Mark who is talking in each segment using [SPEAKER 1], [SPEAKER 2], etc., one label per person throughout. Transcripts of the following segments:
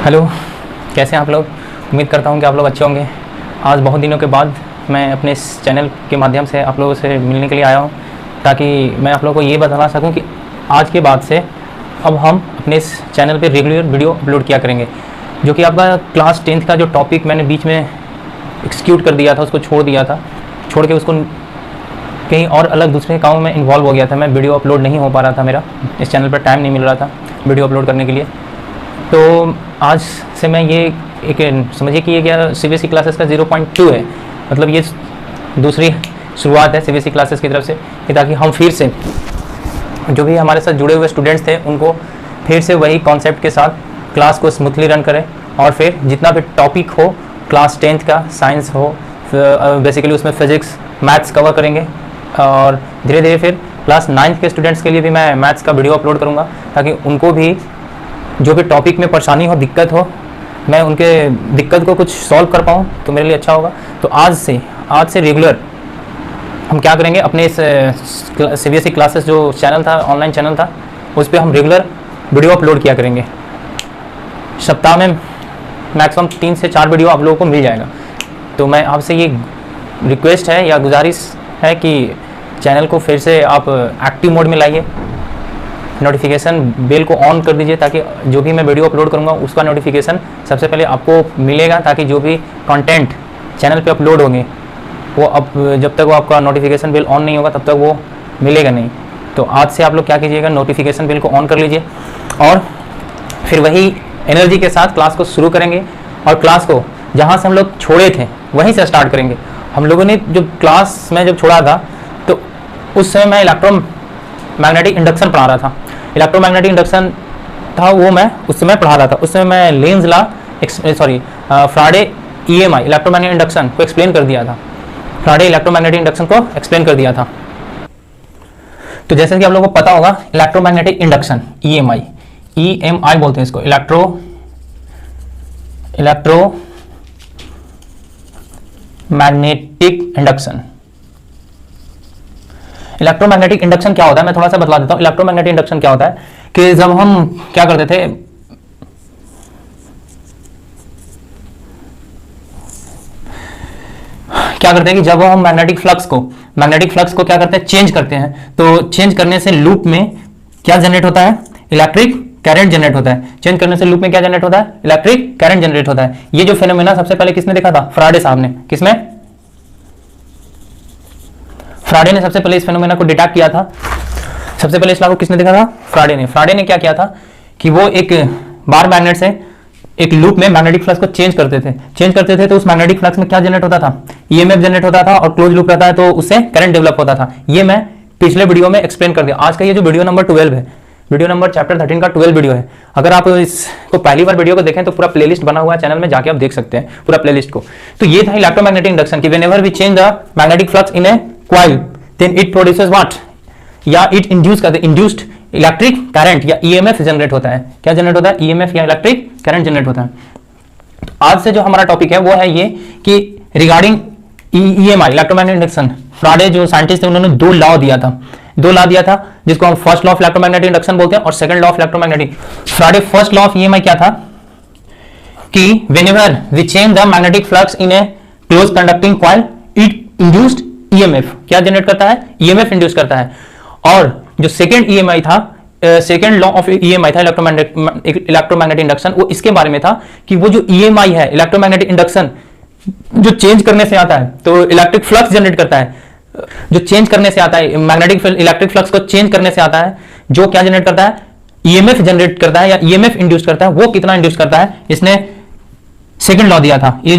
[SPEAKER 1] Hello, कैसे हैं आप लोग। उम्मीद करता हूं कि आप लोग अच्छे होंगे। आज बहुत दिनों के बाद मैं अपने इस चैनल के माध्यम से आप लोगों से मिलने के लिए आया हूं, ताकि मैं आप लोगों को ये बताना सकूं कि आज के बाद से अब हम अपने इस चैनल पे रेगुलर वीडियो अपलोड किया करेंगे। जो कि आपका क्लास 10th का जो टॉपिक मैंने बीच में एक्सिक्यूट कर दिया था, उसको छोड़ के उसको कहीं और अलग दूसरे कामों में इन्वॉल्व हो गया था। मैं वीडियो अपलोड नहीं हो पा रहा था, मेरा इस चैनल पर टाइम नहीं मिल रहा था वीडियो अपलोड करने के लिए। तो आज से मैं ये एक समझिए कि ये क्या CBSE क्लासेस का 0.2 है, मतलब ये दूसरी शुरुआत है CBSE क्लासेस की तरफ से, कि ताकि हम फिर से जो भी हमारे साथ जुड़े हुए स्टूडेंट्स थे उनको फिर से वही कॉन्सेप्ट के साथ क्लास को स्मूथली रन करें, और फिर जितना भी टॉपिक हो क्लास 10th का, साइंस हो, बेसिकली उसमें फिजिक्स मैथ्स कवर करेंगे। और धीरे धीरे फिर क्लास 9th के स्टूडेंट्स के लिए भी मैं मैथ्स का वीडियो अपलोड करूँगा, ताकि उनको भी जो भी टॉपिक में परेशानी हो, दिक्कत हो, मैं उनके दिक्कत को कुछ सॉल्व कर पाऊँ तो मेरे लिए अच्छा होगा। तो आज से रेगुलर हम क्या करेंगे, अपने इस CBSE क्लासेस जो चैनल था, ऑनलाइन चैनल था, उस पर हम रेगुलर वीडियो अपलोड किया करेंगे। सप्ताह में मैक्सिमम 3 से 4 वीडियो आप लोगों को मिल जाएगा। तो मैं आपसे ये रिक्वेस्ट है या गुजारिश है कि चैनल को फिर से आप एक्टिव मोड में लाइए, नोटिफिकेशन बेल को ऑन कर दीजिए, ताकि जो भी मैं वीडियो अपलोड करूंगा उसका नोटिफिकेशन सबसे पहले आपको मिलेगा, ताकि जो भी कंटेंट चैनल पे अपलोड होंगे वो अब जब तक वो आपका नोटिफिकेशन बेल ऑन नहीं होगा तब तक वो मिलेगा नहीं। तो आज से आप लोग क्या कीजिएगा, नोटिफिकेशन बेल को ऑन कर लीजिए और फिर वही एनर्जी के साथ क्लास को शुरू करेंगे। और क्लास को जहाँ से हम लोग छोड़े थे वहीं से स्टार्ट करेंगे। हम लोगों ने जो क्लास में जब छोड़ा था तो उस समय मैं इलेक्ट्रोमैग्नेटिक इंडक्शन पढ़ा रहा था। इलेक्ट्रोमैग्नेटिक इंडक्शन था वो मैं उस समय पढ़ा रहा था। उस समय मैं Lenz law फ्राडे EMI electromagnetic induction को एक्सप्लेन कर दिया था। फ्राडे इलेक्ट्रोमैग्नेटिक इंडक्शन को एक्सप्लेन कर दिया था। तो जैसे कि आप लोगों को पता होगा, इलेक्ट्रोमैग्नेटिक इंडक्शन EMI बोलते हैं इसको, इलेक्ट्रोमैग्नेटिक इंडक्शन। इलेक्ट्रोमैग्नेटिक इंडक्शन क्या होता है, मैं थोड़ा सा बता देता हूं। इलेक्ट्रोमैग्नेटिक इंडक्शन क्या होता है कि जब हम क्या करते थे, कि जब हम मैग्नेटिक फ्लक्स को क्या करते हैं, चेंज करते हैं। तो चेंज करने से लूप में क्या जनरेट होता है, इलेक्ट्रिक करंट जनरेट होता है। चेंज करने से लूप में क्या जनरेट होता है, इलेक्ट्रिक करंट जनरेट होता है। ये जो फेनोमेना सबसे पहले किसने देखा था, फ्राडे साहब ने। किसमें, फ्राडे ने सबसे पहले इस फेनोमेना को डिटेक्ट किया था। सबसे पहले इस लॉ को किसने देखा था, फ्राडे ने। फ्राडे ने क्या किया था कि वो एक बार मैग्नेट से एक लूप में मैग्नेटिक फ्लक्स को चेंज करते थे। तो उस मैग्नेटिक फ्लक्स में क्या जनरेट होता था, EMF जनरेट होता था, और क्लोज लूप रहता है तो उससे करंट डेवलप होता था। ये मैं पिछले वीडियो में एक्सप्लेन कर दिया। आज का ये जो वीडियो नंबर 12 है, वीडियो नंबर चैप्टर 13 का 12 वीडियो है। अगर आप इसको पहली बार वीडियो को देखें तो पूरा प्लेलिस्ट बना हुआ है चैनल में, जाके आप देख सकते हैं पूरा प्लेलिस्ट को। तो ये था इलेक्ट्रोमैग्नेटिक इंडक्शन की whenever we change the magnetic flux in a coil then it produces what, या इट इंड्यूस्ड इलेक्ट्रिक करंट या EMF जनरेट होता है। क्या जनरेट होता है, EMF या इलेक्ट्रिक करंट जनरेट होता है। तो आज से जो हमारा टॉपिक है वो है ये कि रिगार्डिंग EMI इलेक्ट्रोमैग्नेटिक इंडक्शन, फ्राडे जो साइंटिस्ट थे उन्होंने दो लॉ दिया था जिसको हम first law of electromagnetic induction बोलते हैं और second law of electromagnetic. Faraday first law of EMI क्या था कि whenever we change the magnetic flux in a close conducting coil it induced EMF, क्या जनरेट करता है, EMF इंड्यूस करता है। और जो सेकंड EMI था, सेकंड लॉ ऑफ EMI था इलेक्ट्रोमैग्नेटिक इंडक्शन, वो इसके बारे में था कि वो जो EMI है इलेक्ट्रोमैग्नेटिक इंडक्शन जो चेंज करने से आता है तो इलेक्ट्रिक फ्लक्स जनरेट करता है, जो चेंज करने से आता है मैग्नेटिक इलेक्ट्रिक फ्लक्स को चेंज करने से आता है, जो क्या जनरेट करता है, EMF जनरेट करता है या EMF इंड्यूस करता है। वो कितना इंड्यूस करता है, इसने सेकंड लॉ दिया था, E =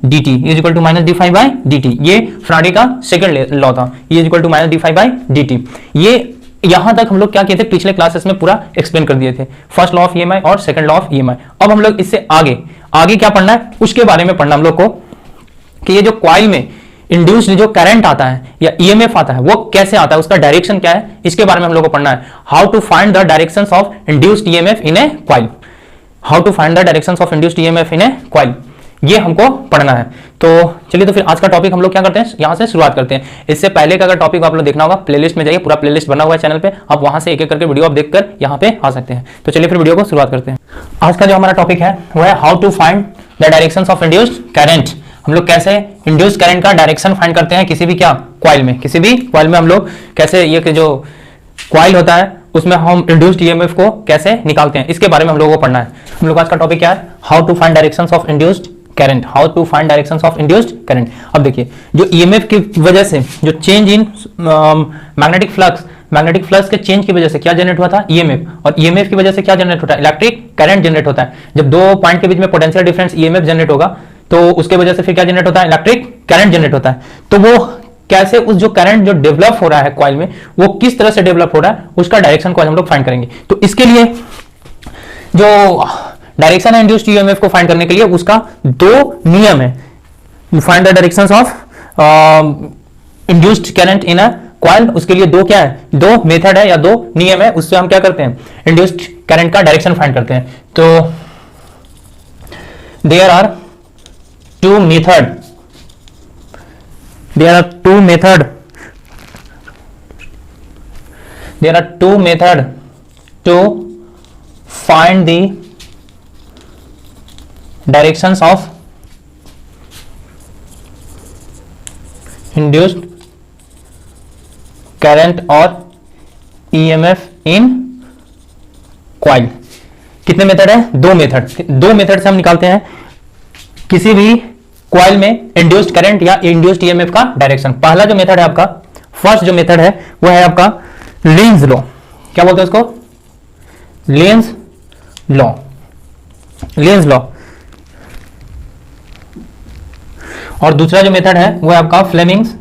[SPEAKER 1] -dφ/dt, E = -dφ/dt। ये फ्राडे का सेकंड लॉ था, E = -dφ/dt। ये यहां तक हम लोग क्या किए थे, पिछले क्लासेस में पूरा एक्सप्लेन कर दिए थे, फर्स्ट लॉ ऑफ EMI और सेकंड लॉ ऑफ EMI। अब हम लोग इससे आगे क्या पढ़ना है, उसके बारे में पढ़ना हम लोग को, कि ये जो कॉइल में इंड्यूस्ड जो करंट आता है या EMF आता है वो कैसे आता है, उसका डायरेक्शन क्या है, इसके बारे में हम लोग को पढ़ना है। How to find the directions of induced EMF in a coil, how to find the directions of induced EMF in a coil. ये हमको पढ़ना है। तो चलिए, तो फिर आज का टॉपिक हम लोग क्या करते हैं, यहाँ से शुरुआत करते हैं। इससे पहले का अगर टॉपिक आप लोग देखना होगा, प्लेलिस्ट में जाइए, पूरा प्लेलिस्ट बना हुआ है चैनल पे, आप वहां से एक एक करके वीडियो आप देखकर यहाँ पे आ सकते हैं। तो चलिए फिर वीडियो को शुरुआत करते हैं। आज का जो हमारा टॉपिक है वो है how to find the directions of induced current. हम लोग कैसे इंड्यूस्ड करंट का डायरेक्शन फाइंड करते हैं किसी भी क्या कॉइल में, किसी भी कॉइल में हम लोग कैसे ये जो कॉइल होता है उसमें हम इंड्यूस्ड ईएमएफ को कैसे निकालते हैं, इसके बारे में हम लोगों को पढ़ना है। हम लोग आज का टॉपिक क्या है, how to find directions of induced current, how to find directions of induced current. अब देखिए, जो ईएमएफ की वजह से जो चेंज इन मैग्नेटिक फ्लक्स के चेंज की वजह से क्या जनरेट हुआ था, ईएमएफ, और ईएमएफ की वजह से क्या जनरेट होता है, इलेक्ट्रिक करंट जनरेट होता है। जब दो पॉइंट के बीच में पोटेंशियल डिफरेंस ईएमएफ जनरेट होगा तो उसके वजह से फिर क्या जनरेट होता है, इलेक्ट्रिक करंट जनरेट होता है। तो वो कैसे उस जो करंट जो डेवलप हो रहा है कॉइल में, वो किस तरह से डेवलप हो रहा है, उसका डायरेक्शन को हम लोग फाइंड करेंगे। तो इसके लिए जो डायरेक्शन है इंड्यूस्ड ईएमएफ को फाइंड करने के लिए उसका दो नियम है। You find the directions of induced current in a coil, उसके लिए दो क्या है, दो मेथड है या दो नियम है, उससे हम क्या करते हैं, इंड्यूस्ड करंट का डायरेक्शन फाइंड करते हैं। तो there are two method, there are two method to find the directions of induced current और EMF in coil। कितने मेथड है, दो मेथड से हम निकालते हैं किसी भी कॉइल में इंड्यूस्ड करंट या इंड्यूस्ड ईएमएफ का डायरेक्शन। पहला जो मेथड है आपका, फर्स्ट जो मेथड है वो है आपका लेंज लॉ। क्या बोलते हैं उसको, लेंज लॉ। और दूसरा जो मेथड है वो है आपका फ्लेमिंग्स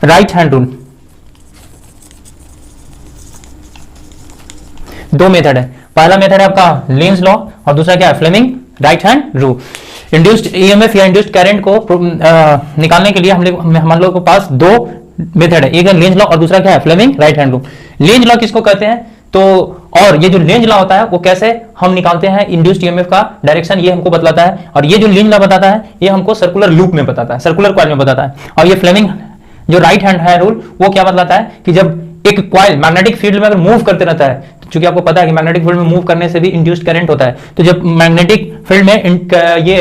[SPEAKER 1] राइट हैंड रूल। दो मेथड है, पहला मेथड है आपका लेंज लॉ और दूसरा क्या है, Fleming right hand rule. Induced EMF या इंड्यूस्ड करंट को निकालने के लिए हम लोग के पास दो मेथड है, एक है लेंज लॉ और दूसरा क्या है, Fleming right hand rule. Lenz law किसको कहते हैं, तो और ये जो लेंज लॉ होता है वो कैसे हम निकालते हैं इंड्यूस्ड ईएमएफ का डायरेक्शन, ये हमको बतलाता है। और ये जो लेंज लॉ बताता है ये हमको सर्कुलर लूप में बताता है, सर्कुलर कॉइल में बताता है। और ये फ्लेमिंग जो राइट हैंड है रूल वो क्या बतलाता है कि जब एक कॉइल मैग्नेटिक फील्ड में अगर मूव करते रहता है, क्योंकि आपको पता है कि मैग्नेटिक फील्ड में मूव करने से भी इंड्यूस्ड करंट होता है, तो जब मैग्नेटिक फील्ड में ये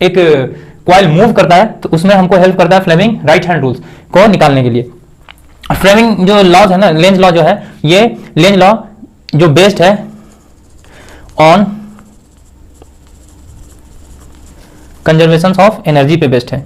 [SPEAKER 1] एक कॉइल मूव करता है तो उसमें हमको हेल्प करता है फ्लेमिंग राइट हैंड रूल्स को निकालने के लिए। फ्लेमिंग जो लॉज है ना, लेंज लॉ जो है, ये लेंज लॉ जो बेस्ड है ऑन कंजर्वेशन ऑफ एनर्जी पे बेस्ड है,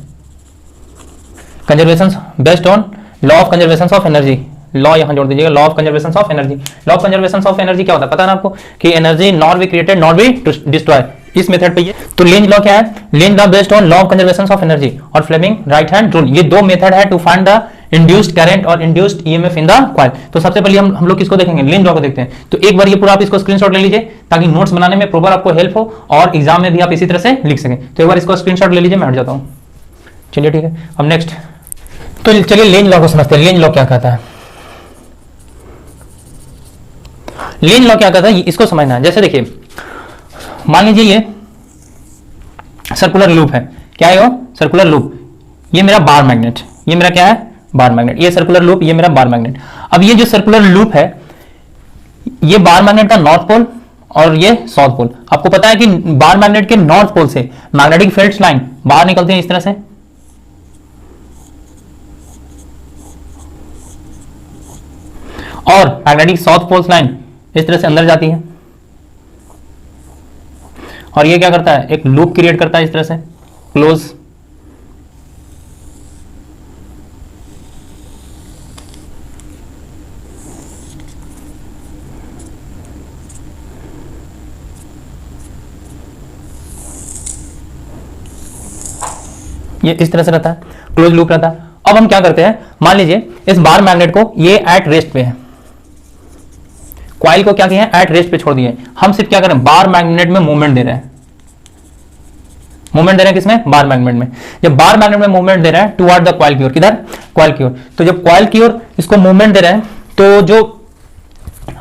[SPEAKER 1] conservation based on law of conservation of energy. Law यहां जोड़ दीजिएगा, law of conservation of energy. Law of conservation of energy क्या होता है पता है ना आपको, कि energy not be created not be destroy, इस मेथड पे ये। तो लेंज लॉ क्या है, Lenz law based on law of conservation of energy और फ्लेमिंग राइट हैंड रूल, ये दो मेथड है to find the induced current और induced EMF in the coil. तो सबसे पहले हम लोग किसको देखेंगे, लेंज लॉ को देखते हैं। तो एक बार ये पूरा आप इसको स्क्रीनशॉट ले लीजिए ताकि नोट्स बनाने में प्रॉपर आपको हेल्प हो और एग्जाम में भी आप इसी तरह से लिख सकें। तो एक बार इसको स्क्रीनशॉट ले लीजिए, मैं हट जाता हूं। चलिए ठीक है, अब नेक्स्ट, तो चलिए लेंज लॉ को समझते हैं। लेंज लॉ क्या कहता है, लेंज लॉ क्या कहता है इसको समझना है। जैसे देखिए, मान लीजिए ये सर्कुलर लूप है, क्या है वो, सर्कुलर लूप। ये मेरा बार मैग्नेट, ये मेरा क्या है, बार मैग्नेट। ये सर्कुलर लूप, ये मेरा बार मैग्नेट। अब ये जो सर्कुलर लूप है, ये बार मैग्नेट का नॉर्थ पोल और ये साउथ पोल। आपको पता है कि बार मैग्नेट के नॉर्थ पोल से मैग्नेटिक फील्ड लाइन बाहर निकलती है इस तरह से, और मैग्नेटिक साउथ पोल लाइन इस तरह से अंदर जाती है। और ये क्या करता है, एक लूप क्रिएट करता है इस तरह से क्लोज। ये इस तरह से रहता है, क्लोज लूप रहता है। अब हम क्या करते हैं, मान लीजिए इस बार मैग्नेट को ये एट रेस्ट पे है, कॉइल को क्या किया है, एट रेस्ट पे छोड़ दिए। हम सिर्फ क्या करें, बार मैग्नेट में मूवमेंट दे रहे हैं, मूवमेंट दे रहे हैं किसमें, बार मैग्नेट में। जब बार मैग्नेट में मूवमेंट दे रहे हैं टुवर्ड द कॉइल की ओर, किधर, कॉइल की ओर। तो जब कॉइल की ओर इसको मूवमेंट दे रहे हैं तो जो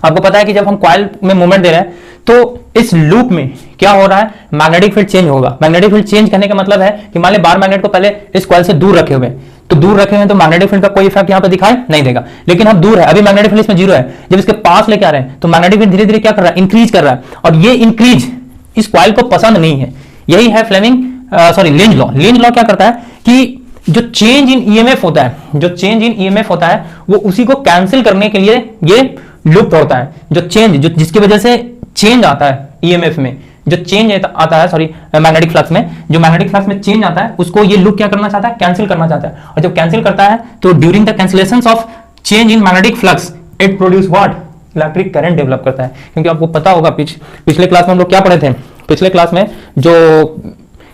[SPEAKER 1] आपको पता है कि जब हम कॉइल में मूवमेंट दे रहे हैं तो इस लूप में क्या हो रहा है, मैग्नेटिक फील्ड चेंज होगा। मैग्नेटिक फील्ड चेंज करने का मतलब है कि मान ले बार मैग्नेट को पहले इस कॉइल से दूर रखे हुए, तो दूर रखे हुए तो मैग्नेटिक फील्ड का कोई इफेक्ट यहां पे दिखाई नहीं देगा। लेकिन हम दूर है, अभी मैग्नेटिक फील्ड इसमें जीरो है, जब इसके पास लेके आ रहे हैं तो मैग्नेटिक फील्ड धीरे धीरे क्या कर रहा है, इंक्रीज कर रहा है, और ये इंक्रीज इस कॉइल को पसंद नहीं है। यही है लेंज लॉ। लेंज लॉ क्या करता है कि जो चेंज इन ईएमएफ होता है, जो चेंज इन ईएमएफ होता है वो उसी को कैंसिल करने के लिए ये लूप तोड़ता है। जो चेंज जिसकी वजह से चेंज आता है ईएमएफ में, जो चेंज आता है मैग्नेटिक फ्लक्स में, जो मैग्नेटिक फ्लक्स में चेंज आता है उसको ये लूप क्या करना चाहता है, कैंसिल करना चाहता है। और जब कैंसिल करता है तो during the cancellation of change in magnetic flux it produce what, electric current develop करता है। क्योंकि आपको पता होगा पिछले क्लास में हम लोग क्या पढ़े थे, पिछले क्लास में जो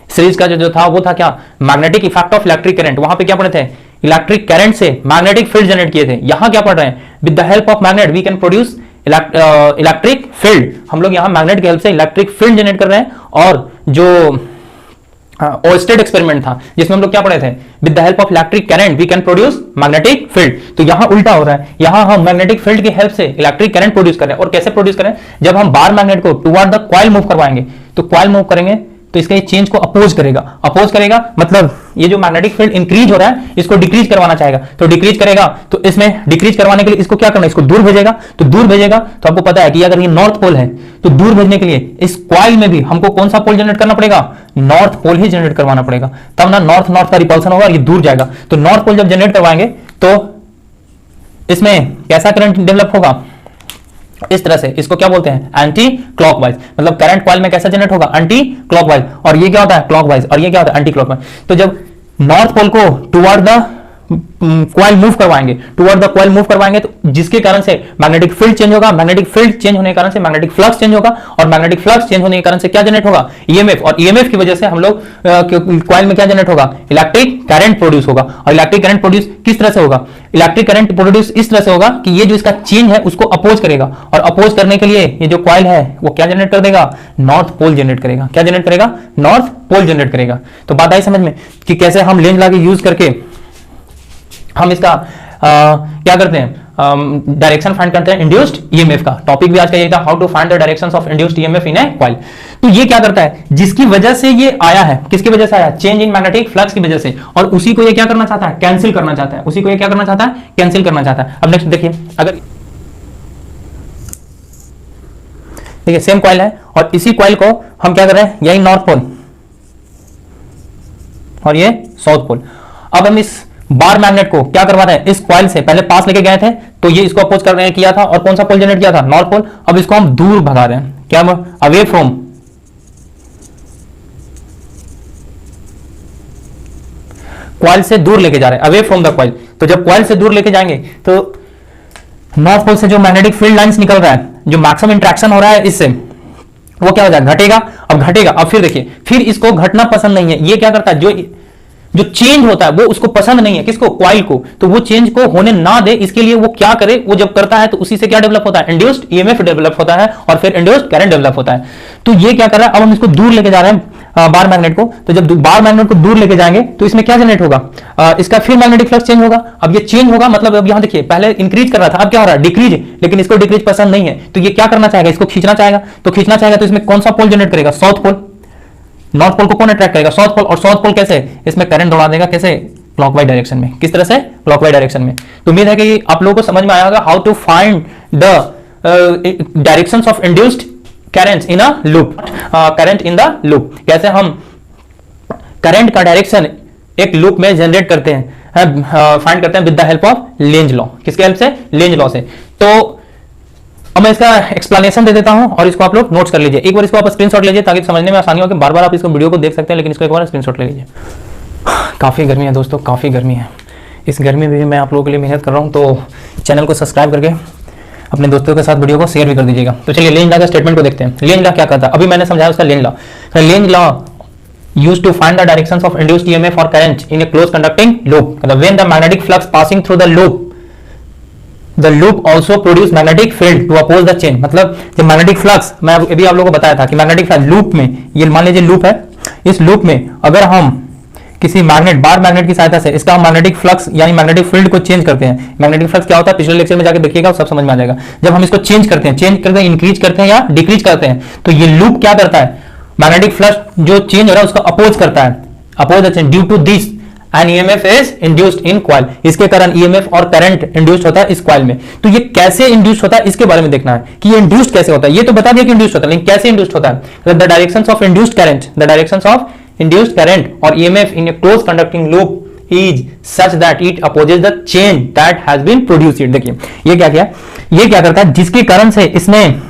[SPEAKER 1] सीरीज का जो था वो था क्या, magnetic effect of electric current. वहां पे क्या पढ़े थे, इलेक्ट्रिक करंट से मैग्नेटिक फील्ड जनरेट किए थे। यहां क्या पढ़ रहे हैं, with the help of magnet we can produce electric field. हम लोग यहां मैग्नेट की हेल्प से इलेक्ट्रिक फील्ड जनरेट कर रहे हैं। और जो ओस्टेड एक्सपेरिमेंट था जिसमें हम लोग क्या पढ़े थे, with the help of electric current we can produce magnetic field. तो यहां उल्टा हो रहा है, यहां हम मैग्नेटिक फील्ड की हेल्प से इलेक्ट्रिक करंट प्रोड्यूस कर रहे हैं। और कैसे प्रोड्यूस करें, जब हम बार मैग्नेट को टुवर्ड द कॉइल मूव करवाएंगे, तो कॉइल मूव करेंगे तो इसका ये चेंज को अपोज करेगा मतलब ये जो मैग्नेटिक फील्ड इंक्रीज हो रहा है इसको डिक्रीज करवाना चाहेगा। तो डिक्रीज करेगा तो इसमें डिक्रीज करवाने के लिए इसको क्या करना है, इसको दूर भेजेगा। तो दूर भेजेगा तो आपको पता है कि अगर ये नॉर्थ पोल है तो दूर भेजने के लिए इस कॉइल में भी हमको कौन सा पोल जनरेट करना पड़ेगा, नॉर्थ पोल ही जनरेट करवाना पड़ेगा, तब ना नॉर्थ नॉर्थ का रिपल्सन होगा और ये दूर जाएगा। तो नॉर्थ पोल जब जनरेट करवाएंगे तो इसमें कैसा करंट डेवलप होगा, इस तरह से। इसको क्या बोलते हैं, एंटी क्लॉकवाइज। मतलब करंट कॉइल में कैसा जनरेट होगा, एंटी क्लॉकवाइज। और ये क्या होता है, क्लॉकवाइज। और ये क्या होता है, एंटी क्लॉकवाइज। तो जब नॉर्थ पोल को टुवर्ड द कॉइल मूव करवाएंगे तो जिसके कारण से मैग्नेटिक फील्ड चेंज होगा। मैग्नेटिक फील्ड चेंज होने के कारण से मैग्नेटिक फ्लक्स चेंज होगा। और मैग्नेटिक फ्लक्स चेंज होने के कारण से क्या जनरेट होगा, ईएमएफ। और ईएमएफ की वजह से हम लोग कॉइल में क्या जनरेट होगा, इलेक्ट्रिक करंट प्रोड्यूस होगा। और इलेक्ट्रिक करंट प्रोड्यूस किस तरह से होगा, इलेक्ट्रिक करंट प्रोड्यूस इस तरह से होगा कि ये जो इसका चेंज है उसको अपोज करेगा। और अपोज करने के लिए ये जो कॉइल है वो क्या जनरेट कर देगा, नॉर्थ पोल जनरेट करेगा। क्या जनरेट करेगा, नॉर्थ पोल जनरेट करेगा। तो बात आई समझ में कि कैसे हम लेंज लॉ के यूज करके हम इसका क्या करते हैं, डायरेक्शन फाइंड करते हैं इंड्यूस्ड ईएमएफ का। टॉपिक भी आज का यही था, how to find the directions of induced EMF in a coil. तो ये क्या करता है, जिसकी वजह से ये आया है, किसकी वजह से आया, चेंज इन मैग्नेटिक फ्लक्स की वजह से। और उसी को ये क्या करना चाहता है, कैंसिल करना चाहता है। उसी को ये क्या करना चाहता है, कैंसिल करना चाहता है। अब नेक्स्ट देखिए, अगर देखिए सेम कॉइल है और इसी कॉइल को हम क्या कर रहे हैं, यही नॉर्थ पोल और ये साउथ पोल। अब हम इस बार मैग्नेट को क्या करवा रहे हैं, इस कॉइल से पहले पास लेके गए थे तो ये इसको अपोज कर रहे हैं, किया था। और कौन सा पोल जनरेट किया था, नॉर्थ पोल। अब इसको हम दूर भगा रहे हैं, क्या, अवे फ्रॉम, कॉइल से दूर लेके जा रहे हैं, अवे फ्रॉम द कॉइल। तो जब कॉइल से दूर लेके जाएंगे तो नॉर्थ पोल से जो मैग्नेटिक फील्ड लाइंस निकल रहा है, जो मैक्सिमम इंट्रैक्शन हो रहा है इससे, वो क्या हो जाएगा, घटेगा। अब घटेगा, अब फिर देखिए, फिर इसको घटना पसंद नहीं है। ये क्या करता है, जो चेंज होता है वो उसको पसंद नहीं है, किसको, कॉइल को। तो वो चेंज को होने ना दे, इसके लिए वो क्या करे, वो जब करता है तो उसी से क्या डेवलप होता है, इंड्यूस्ड ईएमएफ डेवलप होता है और फिर इंड्यूस्ड करंट डेवलप होता है। तो ये क्या कर रहा है, अब हम इसको दूर लेके जा रहे हैं बार मैग्नेट को। तो जब बार मैग्नेट को दूर लेके जाएंगे तो इसमें क्या जनरेट होगा, इसका फिर मैग्नेटिक फ्लक्स चेंज होगा। अब ये चेंज होगा मतलब अब यहां देखिए, पहले इंक्रीज कर रहा था, अब क्या हो रहा है, डिक्रीज। लेकिन इसको डिक्रीज पसंद नहीं है तो ये क्या करना चाहेगा, इसको खींचना चाहेगा। तो इसमें कौन सा पोल जनरेट करेगा, साउथ पोल। नॉर्थ पोल को कौन अट्रैक्ट करेगा, साउथ पोल। और साउथ पोल कैसे, इसमें करंट दौड़ा देगा, कैसे, क्लॉकवाइज डायरेक्शन में। किस तरह से, क्लॉकवाइज डायरेक्शन में। तो उम्मीद है कि आप लोगों को समझ में आया होगा how to find the directions of induced currents in a loop, current in the loop. कैसे हम करंट का डायरेक्शन एक लूप में जनरेट करते हैं, फाइंड करते हैं with the help of Lenz law. किसके हेल्प से, लेंज लॉ से। तो अब मैं इसका एक्सप्लेनेशन दे देता हूं और इसको आप लोग नोट्स कर लीजिए। एक बार इसको आप स्क्रीनशॉट लीजिए ताकि समझने में आसानी हो कि बार बार आप इसको वीडियो को देख सकते हैं, लेकिन इसको एक बार स्क्रीनशॉट ले लीजिए। काफ़ी गर्मी है दोस्तों, काफ़ी गर्मी है। इस गर्मी में भी मैं आप लोगों के लिए मेहनत कर रहा हूं, तो चैनल को सब्सक्राइब करके अपने दोस्तों के साथ वीडियो को शेयर भी कर दीजिएगा। तो चलिए लेंज लॉ का स्टेटमेंट को देखते हैं। लेंज लॉ क्या कहता है, अभी मैंने समझाया उसका Lenz law. Lenz law used to find the directions of induced EMF or current in a closed conducting loop. When the magnetic flux passing through the loop also produce magnetic field to oppose the change. मतलब जब magnetic flux, मैं अभी आप लोगों को बताया था कि मैग्नेटिक फ्लक्स लूप में, ये मान लीजिए लूप है, इस लूप में अगर हम किसी मैग्नेट, बार मैग्नेट की सहायता से इसका हम मैग्नेटिक फ्लक्स यानी मैग्नेटिक फील्ड को चेंज करते हैं। मैग्नेटिक फ्लक्स क्या होता है पिछले लेक्चर में जाकर देखिएगा, सब समझ में आ जाएगा। जब हम इसको चेंज करते हैं, इंक्रीज करते हैं या डिक्रीज करते हैं, तो ये लूप क्या करता है, मैग्नेटिक फ्लक्स जो चेंज हो रहा है उसका अपोज करता है, oppose due to this an EMF is induced in coil, इसके कारण ईएमएफ और करंट इंड्यूस्ड होता है इस कॉइल में। तो ये कैसे इंड्यूस्ड होता है इसके बारे में देखना है कि ये इंड्यूस्ड कैसे होता है। ये तो बता दिया कि इंड्यूस्ड होता है, लेकिन कैसे इंड्यूस्ड होता है। The directions of induced current, the directions of induced current और EMF in a close conducting loop is such that it opposes the change that has been produced. देखिए ये क्या किया, ये क्या करता है, जिसके कारण से इसमें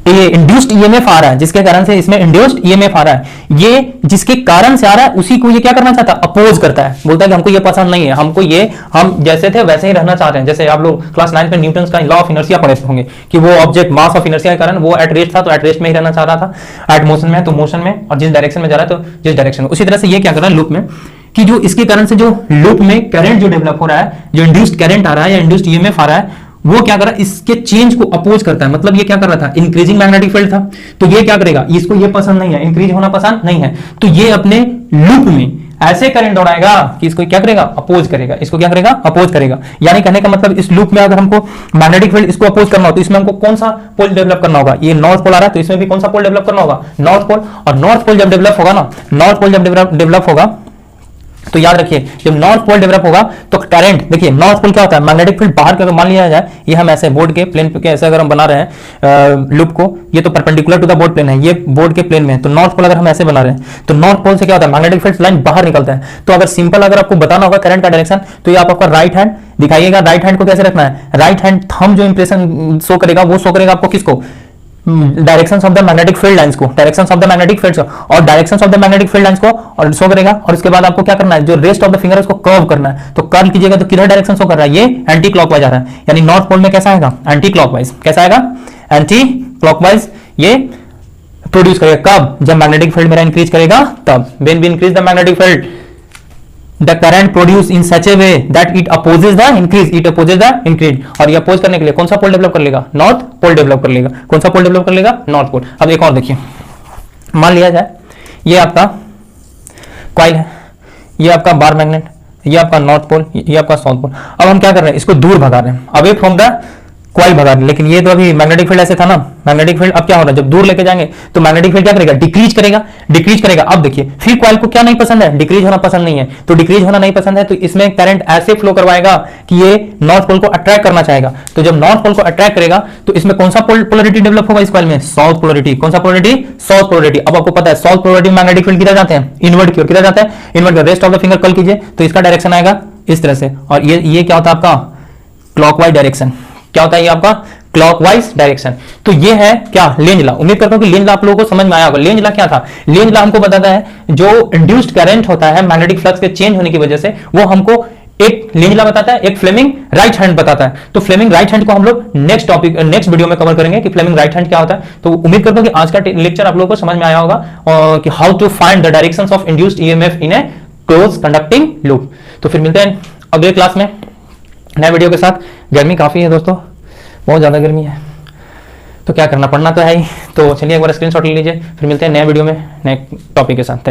[SPEAKER 1] ये इंड्यूस्ड ईएमएफ आ रहा है, जिसके कारण से इसमें इंड्यूस्ड ईएमएफ आ रहा है, ये जिसके कारण से आ रहा है उसी को ये क्या करना चाहता है, अपोज करता है। बोलता है कि हमको ये पसंद नहीं है, हमको ये, हम जैसे थे वैसे ही रहना चाहते हैं। जैसे आप लोग क्लास 9 में न्यूटन का लॉ ऑफ इनर्शिया पढ़े होंगे कि वो ऑब्जेक्ट मास ऑफ इनर्शिया के कारण वो एट रेस्ट था तो एट रेस्ट में ही रहना चाह रहा था, एट मोशन में तो मोशन में, और जिस डायरेक्शन में जा रहा है तो जिस डायरेक्शन में। उसी तरह से ये क्या कर रहा है लूप में, कि जो इसके कारण से जो लूप में करंट जो डेवलप हो रहा है, जो इंड्यूस्ड करंट आ रहा है या इंड्यूस्ड ईएमएफ आ रहा है, वो क्या कर रहा है, इसके चेंज को अपोज करता है। मतलब ये क्या कर रहा था, इंक्रीजिंग मैग्नेटिक फील्ड था, तो ये क्या करेगा, इसको ये पसंद नहीं है, इंक्रीज होना पसंद नहीं है, तो ये अपने लूप में ऐसे करंट दौड़ाएगा कि इसको क्या करेगा, अपोज करेगा। इसको क्या करेगा, अपोज करेगा। यानी कहने का मतलब इस लूप में अगर हमको मैग्नेटिक फील्ड इसको अपोज करना हो तो इसमें हमको कौन सा पोल डेवलप करना होगा, ये नॉर्थ पोल आ रहा है तो इसमें भी कौन सा पोल डेवलप करना होगा, नॉर्थ पोल। और नॉर्थ पोल जब डेवलप होगा ना, नॉर्थ पोल जब डेवलप होगा तो याद रखिए जब नॉर्थ पोल डेवलप होगा तो करंट, देखिए नॉर्थ पोल क्या होता है, मैग्नेटिक फील्ड बाहर का अगर मान लिया जाए, ये हम ऐसे बोर्ड के प्लेन पे ऐसे अगर हम बना रहे हैं लूप को, ये तो perpendicular to the board plane है, ये बोर्ड के प्लेन में है, तो नॉर्थ पोल अगर हम ऐसे बना रहे हैं तो नॉर्थ पोल से क्या होता है, मैग्नेटिक फील्ड लाइन बाहर निकलता है। तो अगर सिंपल अगर आपको बताना होगा करंट का डायरेक्शन, तो ये आप आपका राइट हैंड दिखाइएगा। राइट हैंड को कैसे रखना है, राइट हैंड थंब जो इंप्रेशन शो करेगा वो शो करेगा आपको किसको, directions of the magnetic field lines को, directions of the magnetic fields और directions of the magnetic field lines को और शो करेगा। और उसके बाद आपको क्या करना है, जो रेस्ट ऑफ द फिंगर उसको कर्व करना है, तो कर्व कीजिएगा तो किधर डायरेक्शन शो कर रहा है, ये एंटी क्लॉकवाइज आ रहा है। यानी नॉर्थ पोल में कैसा आएगा, एंटी क्लॉकवाइज। कैसा आएगा, एंटी क्लॉकवाइज ये प्रोड्यूस करेगा। कब, जब मैग्नेटिक फील्ड मेरा इंक्रीज करेगा तब। When we increase the magnetic field the current produced in such a way that it opposes the increase, it opposes the increase। और ये अपोज करने के लिए कौन सा पोल डेवलप कर लेगा, नॉर्थ पोल डेवलप कर लेगा। कौन सा पोल डेवलप कर लेगा, नॉर्थ पोल। अब एक और देखिए, मान लिया जाए ये आपका कॉइल है, ये आपका बार मैग्नेट, ये आपका नॉर्थ पोल, ये आपका साउथ पोल। अब हम क्या कर रहे हैं, इसको दूर भगा रहे हैं, अवे फ्रॉम द कॉइल भगा रहे हैं। लेकिन ये तो अभी मैग्नेटिक फील्ड ऐसे था ना, मैग्नेटिक फील्ड अब क्या हो रहा है, जब दूर लेके जाएंगे तो मैग्नेटिक फील्ड क्या करेगा, डिक्रीज करेगा, डिक्रीज करेगा। अब देखिए फिर कॉइल को क्या नहीं पसंद है, डिक्रीज होना पसंद नहीं है, तो डिक्रीज होना नहीं पसंद है तो इसमें करंट ऐसे फ्लो करवाएगा कि ये नॉर्थ पोल को अट्रैक्ट करना चाहेगा। तो जब नॉर्थ पोल को अट्रैक्ट करेगा तो इसमें कौन सा पोलरिटी डेवलप होगा इस कॉइल में, साउथ पोलरिटी। कौन सा पोलरिटी, साउथ पोलरिटी। अब आपको पता है साउथ पोलरिटी मैग्नेटिक फील्ड किधर जाते हैं, इनवर्ड की ओर। किधर जाते हैं, इनवर्ड की। Rest of the finger curl कीजिए तो इसका डायरेक्शन आएगा इस तरह से, और ये क्या होता है आपका क्लॉकवाइज डायरेक्शन। क्या होता है ये आपका क्लॉकवाइज डायरेक्शन। तो ये है क्या, लेंज लॉ। उम्मीद करता हूं कि लेंज लॉ आप लोगों को समझ में आया होगा। लेंज लॉ क्या था, लेंज लॉ हमको बताता है जो इंड्यूस्ड करंट होता है मैग्नेटिक फ्लक्स के चेंज होने की वजह से, वो हमको एक लेंज लॉ बताता है, एक फ्लेमिंग राइट हैंड बताता है। तो फ्लेमिंग राइट हैंड को हम लोग नेक्स्ट टॉपिक, नेक्स्ट वीडियो में कवर करेंगे कि फ्लेमिंग राइट हैंड क्या होता है। तो उम्मीद करता हूं कि आज का लेक्चर आप लोगों को समझ में आया होगा कि how to find the directions of induced EMF in a close conducting loop. तो फिर मिलते हैं अगले क्लास में नए वीडियो के साथ। गर्मी काफी है दोस्तों, बहुत ज्यादा गर्मी है, तो क्या करना, पढ़ना तो है ही। तो चलिए एक बार स्क्रीनशॉट ले लीजिए, फिर मिलते हैं नए वीडियो में नए टॉपिक के साथ।